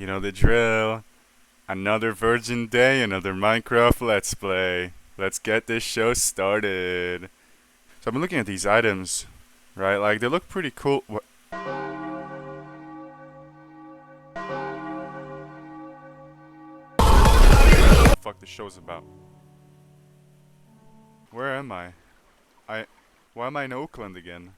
You know the drill. Another virgin day, another Minecraft Let's Play. Let's get this show started. So I've been looking at these items, right? Like, they look pretty cool. What? The fuck this show's about? Where am I? Why am I in Oakland again?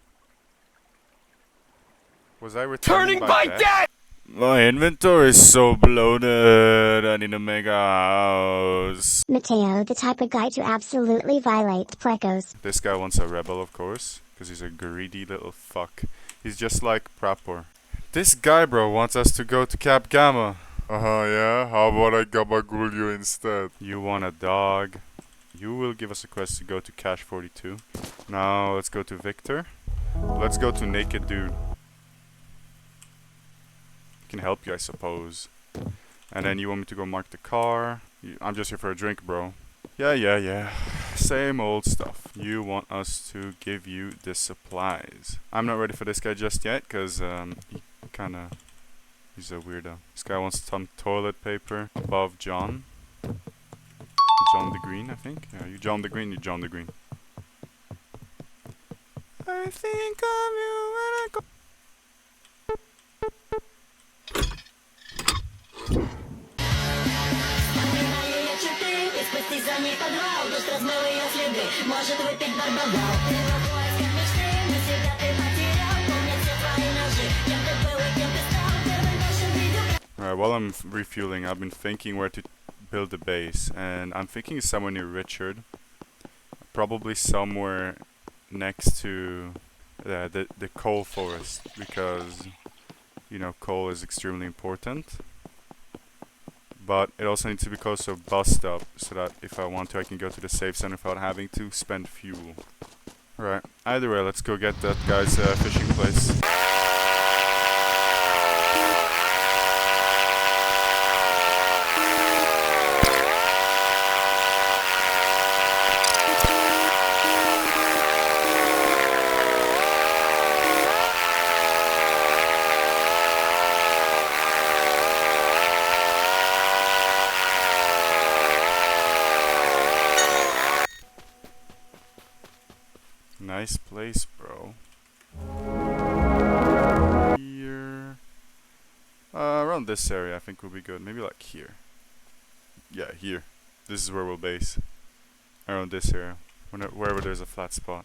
Was I returning by death? My inventory is so bloated. I need to make a house. Mateo, the type of guy to absolutely violate precos. This guy wants a rebel, of course, because he's a greedy little fuck. He's just like Prapor. This guy, bro, wants us to go to Cap Gamma. Yeah? How about I gabagool you instead? You want a dog? You will give us a quest to go to Cache 42. Now, let's go to Victor. Let's go to Naked Dude. Can help you, I suppose. And then you want me to go mark the car. I'm just here for a drink, bro. Yeah. Same old stuff. You want us to give you the supplies. I'm not ready for this guy just yet, because he's a weirdo. This guy wants some toilet paper above John. John the Green, I think. Yeah, you John the Green, you John the Green. I think of you when I go. Alright, while I'm refueling, I've been thinking where to build a base, and I'm thinking somewhere near Richard. Probably somewhere next to the coal forest, because, you know, coal is extremely important. But it also needs to be close to a bus stop, so that if I want to, I can go to the safe center without having to spend fuel. Right, either way, let's go get that guy's fishing place. Nice place, bro. Here. Around this area I think will be good. Maybe like here. Yeah, here. This is where we'll base. Around this area. Wherever there's a flat spot.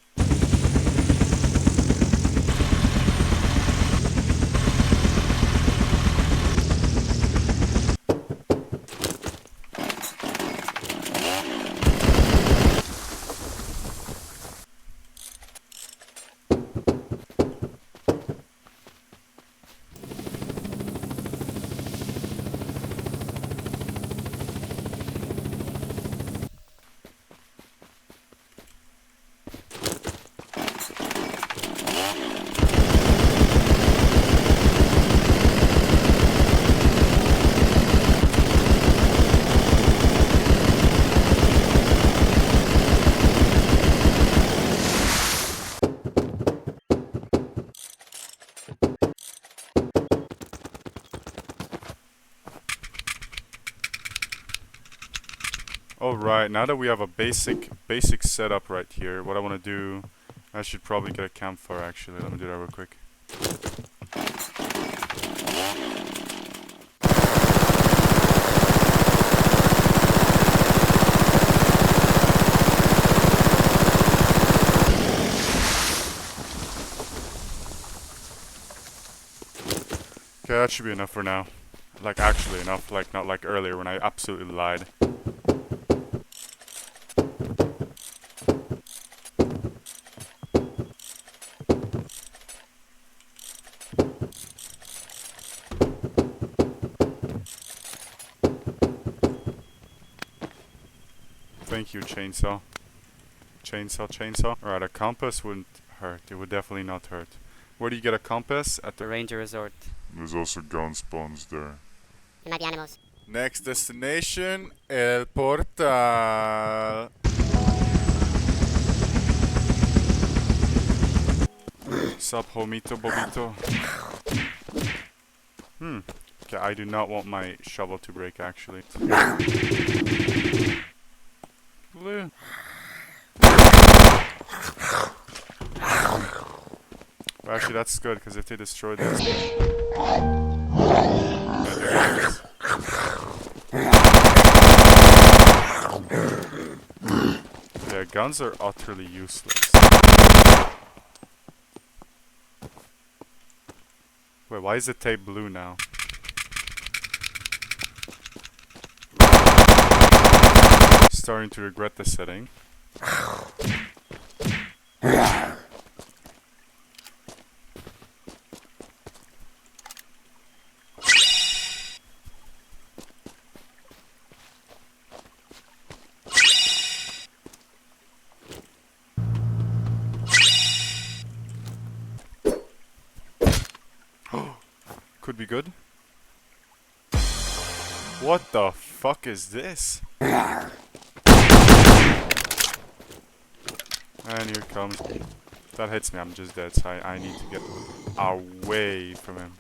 Alright, now that we have a basic setup right here, what I want to do, I should probably get a campfire actually. Let me do that real quick. Okay, that should be enough for now. Like, actually enough, like, not like earlier when I absolutely lied. Thank you, chainsaw. Chainsaw. Alright, a compass wouldn't hurt. It would definitely not hurt. Where do you get a compass? At the Ranger Resort. There's also gun spawns there. There might be animals. next destination, El Portal. Sup, homito, bobito. Okay, I do not want my shovel to break, actually. Blue. Well, actually, that's good, because if they destroy this... Yeah, guns are utterly useless. Wait, why is the tape blue now? Starting to regret the setting. Could be good. What the fuck is this? And here comes. That hits me, I'm just dead, so I need to get away from him.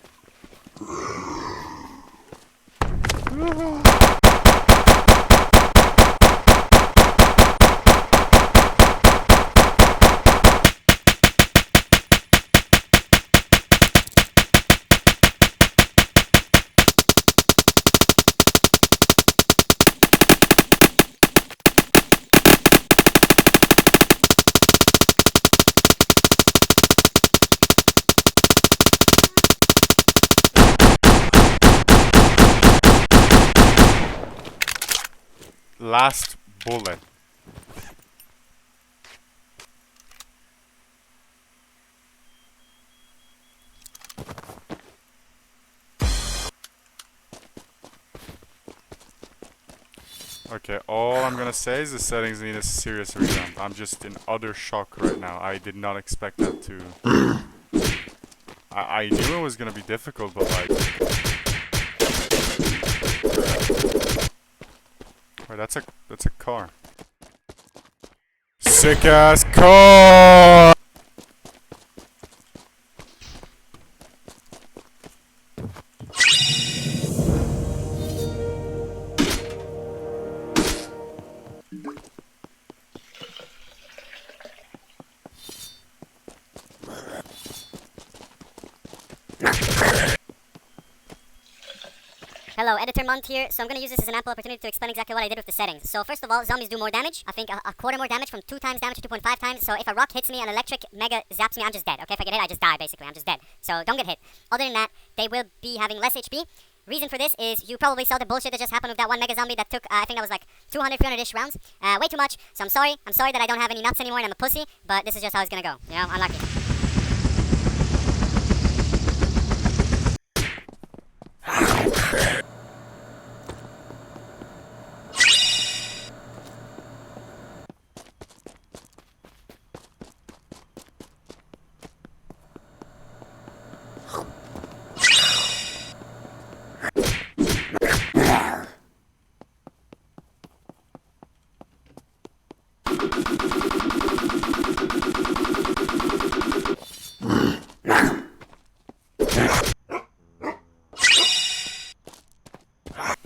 Last bullet. Okay, all I'm gonna say is the settings need a serious revamp. I'm just in utter shock right now. I did not expect that to... I knew it was gonna be difficult, but like... Wait, that's a car. Sick ass car! Hello, Editor Mont here. So I'm going to use this as an ample opportunity to explain exactly what I did with the settings. So first of all, zombies do more damage. I think a quarter more damage, from 2 times damage to 2.5 times. So if a rock hits me, an electric mega zaps me, I'm just dead. Okay, if I get hit, I just die, basically. I'm just dead. So don't get hit. Other than that, they will be having less HP. Reason for this is you probably saw the bullshit that just happened with that one mega zombie that took, I think that was like 200, 300-ish rounds. Way too much. So I'm sorry. I'm sorry that I don't have any nuts anymore and I'm a pussy. But this is just how it's going to go. You know, unlucky.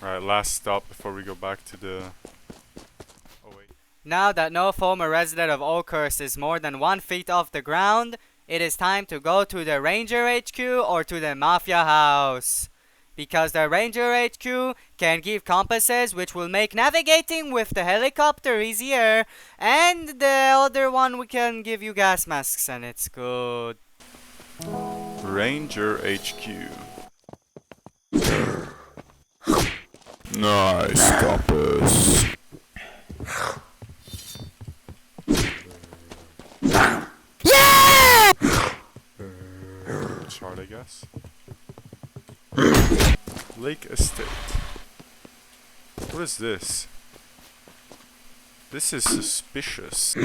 Alright, last stop before we go back to the... Oh wait. Now that no former resident of Oakhurst is more than 1 feet off the ground, it is time to go to the Ranger HQ or to the Mafia House. Because the Ranger HQ can give compasses which will make navigating with the helicopter easier, and the other one we can give you gas masks and it's good. Ranger HQ. Nice compass. Chart, I guess. Lake Estate. What is this? This is suspicious.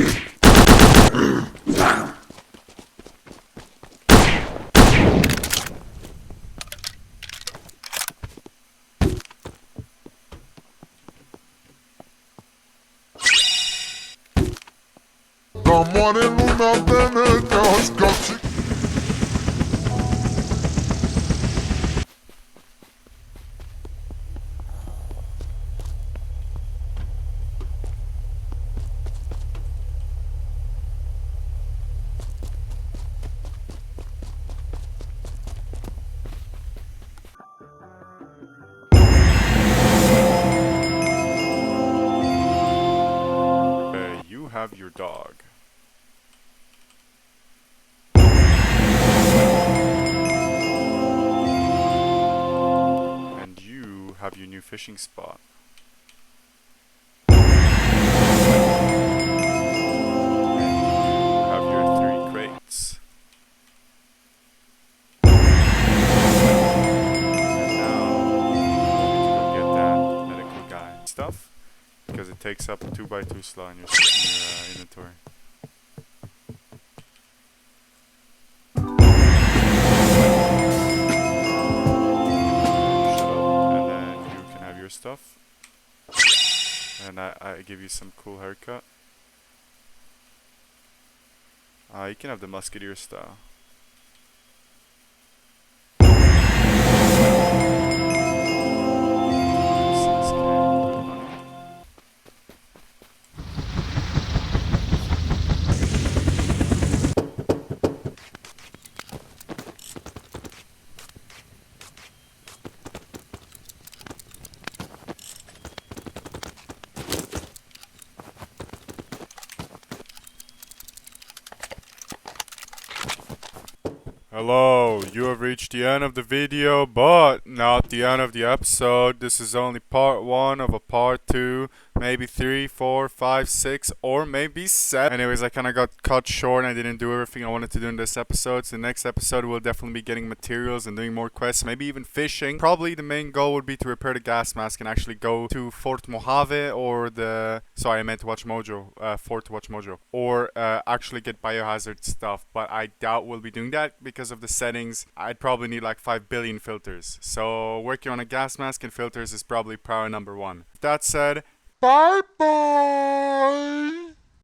Someone in the mountain has got to... have your dog. And you have your new fishing spot. And you have your 3 crates. And now you want me to go get that medical guy stuff because it takes up a 2x2 slot in your inventory. And then you can have your stuff. And I give you some cool haircut. You can have the musketeer style. Hello, you have reached the end of the video, but not the end of the episode. This is only part 1 of a part 2, maybe 3, 4, 5, 6, or maybe 7. Anyways, I kind of got cut short and I didn't do everything I wanted to do in this episode. So the next episode we'll definitely be getting materials and doing more quests, maybe even fishing. Probably the main goal would be to repair the gas mask and actually go to Fort Mojave or the... Sorry, I meant to watch Mojo. Fort to watch Mojo. Or actually get biohazard stuff, but I doubt we'll be doing that because of the settings. I'd probably need like 5 billion filters. So working on a gas mask and filters is probably priority number 1. That said, bye bye!